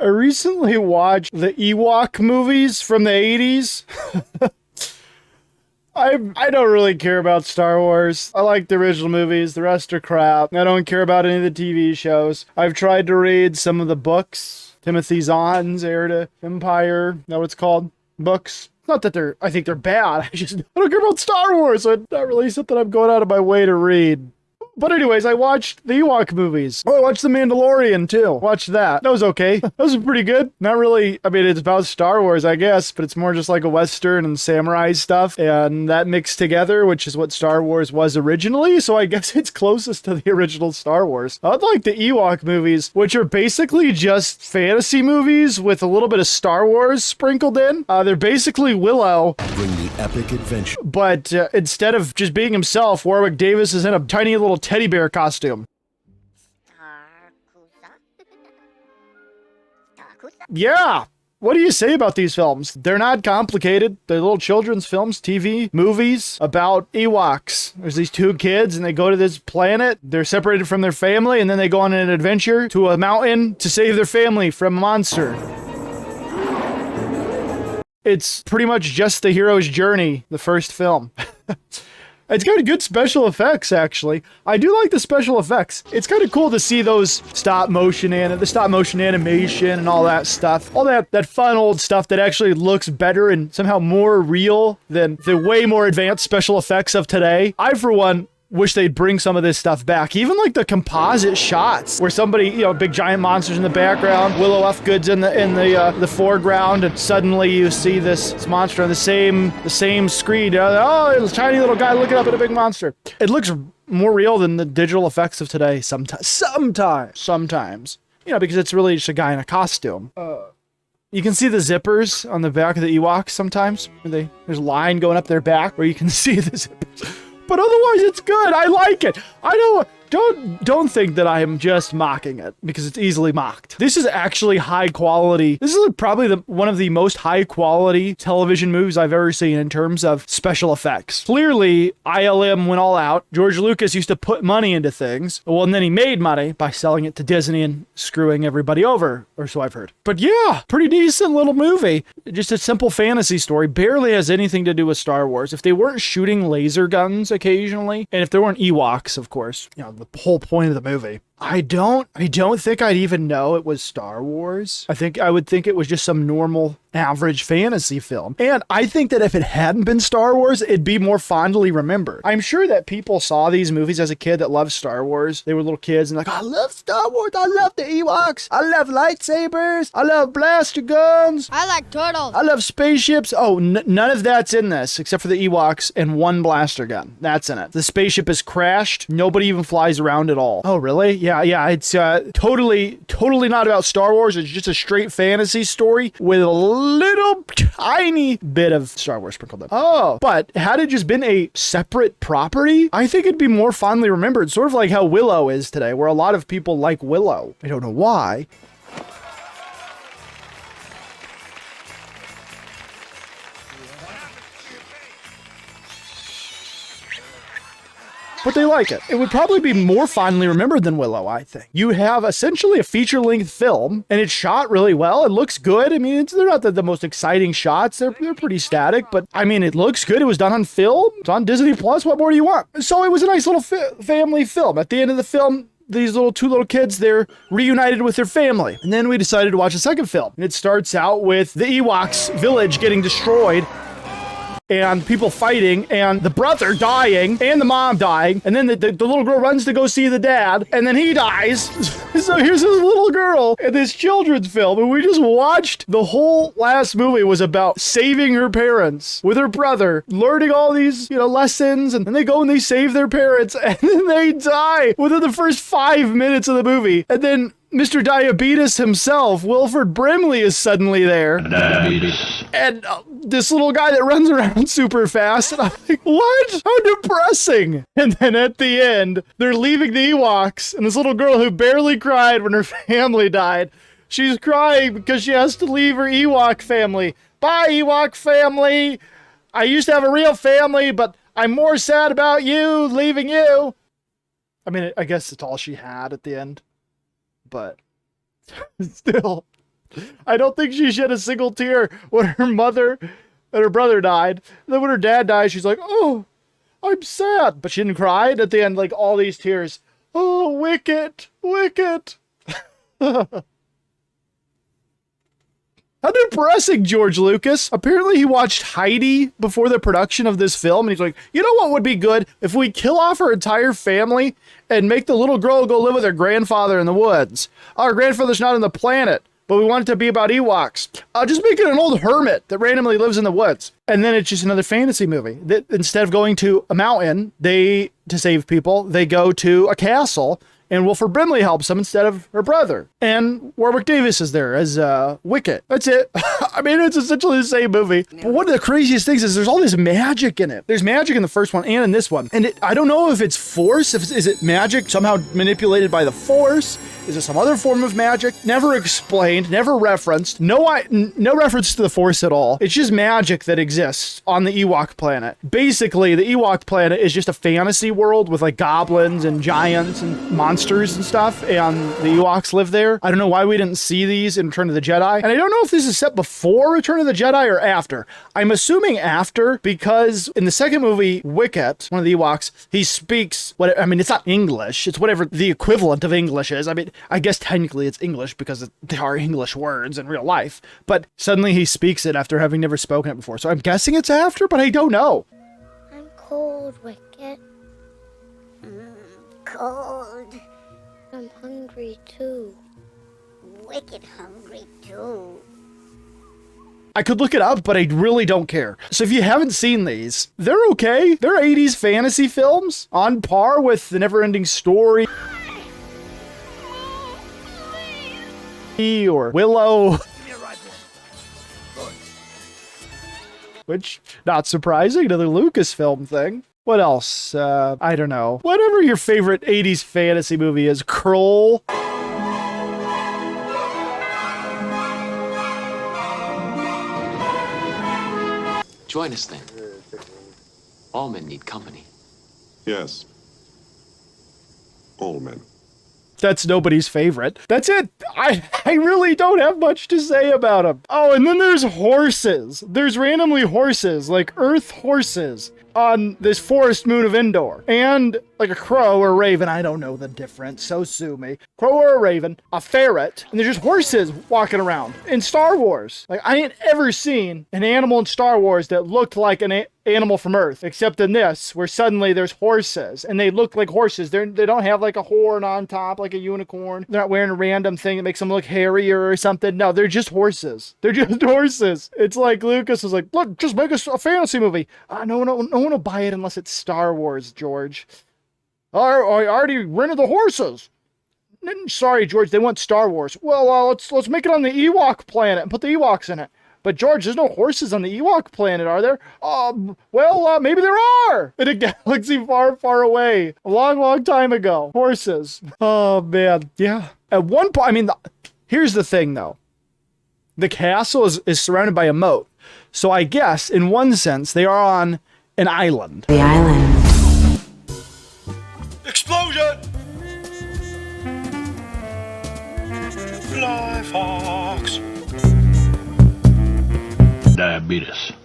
I recently watched the Ewok movies from the 80s. I don't really care about Star Wars. I like the original movies. The rest are crap. I don't care about any of the TV shows. I've tried to read some of the books. Timothy Zahn's Heir to Empire. Is that what it's called? Books. Not that I think they're bad. I don't care about Star Wars. So it's not really something I'm going out of my way to read. But anyways, I watched the Ewok movies. Oh, I watched The Mandalorian too. Watched that. That was okay. That was pretty good. Not really, I mean, it's about Star Wars, I guess, but it's more just like a Western and samurai stuff. And that mixed together, which is what Star Wars was originally. So I guess it's closest to the original Star Wars. I like the Ewok movies, which are basically just fantasy movies with a little bit of Star Wars sprinkled in. They're basically Willow. Bring the epic adventure. But instead of just being himself, Warwick Davis is in a tiny little teddy bear costume. Yeah. What do you say about these films? They're not complicated. They're little children's films, TV, movies about Ewoks. There's these two kids and they go to this planet. They're separated from their family and then they go on an adventure to a mountain to save their family from a monster. It's pretty much just the hero's journey, the first film. It's got good special effects, actually. I do like the special effects. It's kind of cool to see those the stop motion animation and all that stuff. All that fun old stuff that actually looks better and somehow more real than the way more advanced special effects of today. I, for one, wish they'd bring some of this stuff back. Even like the composite shots where somebody, big giant monsters in the background, Willow F. Good's in the foreground, and suddenly you see this monster on the same screen. Oh, it's a tiny little guy looking up at a big monster. It looks more real than the digital effects of today sometimes. Because it's really just a guy in a costume. You can see the zippers on the back of the Ewoks sometimes. There's a line going up their back where you can see the zippers. But otherwise, it's good. I like it. Don't think that I am just mocking it, because it's easily mocked. This is actually high quality. This is probably one of the most high quality television movies I've ever seen in terms of special effects. Clearly, ILM went all out. George Lucas used to put money into things. Well, and then he made money by selling it to Disney and screwing everybody over, or so I've heard. But yeah, pretty decent little movie. Just a simple fantasy story. Barely has anything to do with Star Wars. If they weren't shooting laser guns occasionally, and if there weren't Ewoks, of course, the whole point of the movie. I don't think I'd even know it was Star Wars. I would think it was just some normal average fantasy film. And I think that if it hadn't been Star Wars, it'd be more fondly remembered. I'm sure that people saw these movies as a kid that loved Star Wars. They were little kids and I love Star Wars. I love the Ewoks. I love lightsabers. I love blaster guns. I like turtles. I love spaceships. Oh, none of that's in this except for the Ewoks and one blaster gun. That's in it. The spaceship is crashed. Nobody even flies around at all. Oh, really? Yeah. It's totally not about Star Wars. It's just a straight fantasy story with a little tiny bit of Star Wars sprinkled in. Oh, but had it just been a separate property, I think it'd be more fondly remembered. Sort of like how Willow is today, where a lot of people like Willow. I don't know why. But they like it. It would probably be more fondly remembered than Willow, I think. You have essentially a feature-length film, and it's shot really well. It looks good. I mean, they're not the most exciting shots. They're pretty static, but I mean, it looks good. It was done on film. It's on Disney Plus. What more do you want? So it was a nice little family film. At the end of the film, these two little kids, they're reunited with their family. And then we decided to watch a second film. And it starts out with the Ewoks village getting destroyed, and people fighting, and the brother dying, and the mom dying, and then the little girl runs to go see the dad, and then he dies. So here's this little girl in this children's film, and we just watched the whole last movie was about saving her parents with her brother, learning all these, lessons, and then they go and they save their parents, and then they die within the first 5 minutes of the movie, and then Mr. Diabetes himself, Wilford Brimley, is suddenly there. Diabetes. And this little guy that runs around super fast. And I'm like, what? How depressing. And then at the end, they're leaving the Ewoks. And this little girl who barely cried when her family died, she's crying because she has to leave her Ewok family. Bye, Ewok family. I used to have a real family, but I'm more sad about you, leaving you. I mean, I guess it's all she had at the end. But still, I don't think she shed a single tear when her mother and her brother died. And then when her dad died, she's like, oh, I'm sad. But she didn't cry. And at the end, like, all these tears. Oh, Wicket, Wicket. How depressing, George Lucas. Apparently he watched Heidi before the production of this film, and he's like, you know what would be good? If we kill off her entire family and make the little girl go live with her grandfather in the woods. Our grandfather's not on the planet, but we want it to be about Ewoks. Just make it an old hermit that randomly lives in the woods. And then it's just another fantasy movie. That instead of going to a mountain, to save people, they go to a castle, and Wilford Brimley helps them instead of her brother. And Warwick Davis is there as Wicket. That's it. I mean, it's essentially the same movie. But one of the craziest things is there's all this magic in it. There's magic in the first one and in this one. And I don't know if it's Force. Is it magic somehow manipulated by the Force? Is it some other form of magic? Never explained, never referenced. No reference to the Force at all. It's just magic that exists on the Ewok planet. Basically, the Ewok planet is just a fantasy world with like goblins and giants and monsters and stuff, and the Ewoks live there. I don't know why we didn't see these in Return of the Jedi, and I don't know if this is set before Return of the Jedi or after. I'm assuming after, because in the second movie, Wicket, one of the Ewoks, he speaks it's not English, it's whatever the equivalent of English is. I mean, I guess technically it's English because they are English words in real life, but suddenly he speaks it after having never spoken it before. So I'm guessing it's after, but I don't know. I'm cold, Wicket. Cold. I'm hungry too. Wicked hungry too. I could look it up, but I really don't care. So if you haven't seen these, they're okay. They're 80s fantasy films on par with The Neverending Story or Willow. Which, not surprising, another Lucasfilm thing. What else? I don't know. Whatever your favorite 80s fantasy movie is, Kroll. Join us then. All men need company. Yes. All men. That's nobody's favorite. That's it. I really don't have much to say about them. Oh, and then there's horses. There's randomly horses, like Earth horses, on this forest moon of Endor. And like a crow or a raven, I don't know the difference, so sue me. Crow or a raven, a ferret, and there's just horses walking around. In Star Wars, like I ain't ever seen an animal in Star Wars that looked like an animal from Earth, except in this, where suddenly there's horses, and they look like horses. They don't have like a horn on top, like a unicorn. They're not wearing a random thing that makes them look hairier or something. No, they're just horses. They're just horses. It's like Lucas was like, look, just make us a fantasy movie. No one will buy it unless it's Star Wars, George. I already rented the horses. Sorry, George, they want Star Wars. Well, let's make it on the Ewok planet and put the Ewoks in it. But George, there's no horses on the Ewok planet, are there? Maybe there are! In a galaxy far, far away. A long, long time ago. Horses. Oh, man. Yeah. At one point, here's the thing, though. The castle is surrounded by a moat. So I guess, in one sense, they are on an island. The island. Explosion! FlyFox. Diabetes.